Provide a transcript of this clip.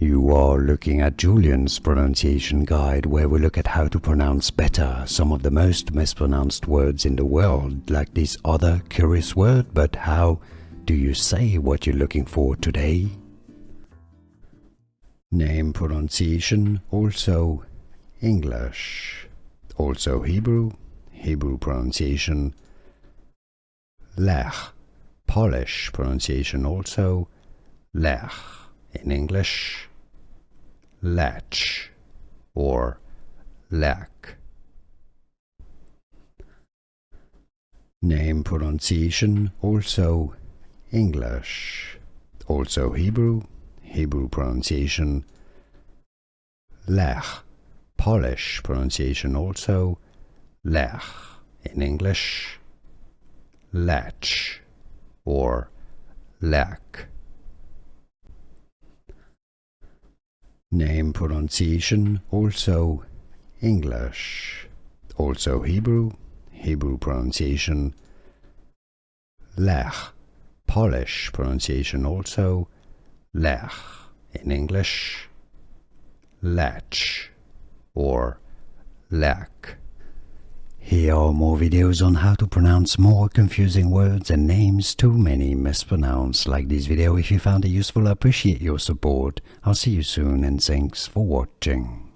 You are looking at Julian's pronunciation guide, where we look at how to pronounce better some of the most mispronounced words in the world, like this other curious word. But how do you say what you're looking for today? Name pronunciation, also English, also Hebrew, Hebrew pronunciation. Lech, Polish pronunciation, also Lech. In English, Lech or Lech. Name pronunciation, also English, also Hebrew, Hebrew pronunciation. Lech, Polish pronunciation, also Lech. In English, Lech or Lech. Name pronunciation, also English, also Hebrew, Hebrew pronunciation. Lech, Polish pronunciation, also Lech. In English, Lech or Lech. Here are more videos on how to pronounce more confusing words and names too many mispronounced. Like this video if you found it useful. I appreciate your support. I'll see you soon and thanks for watching.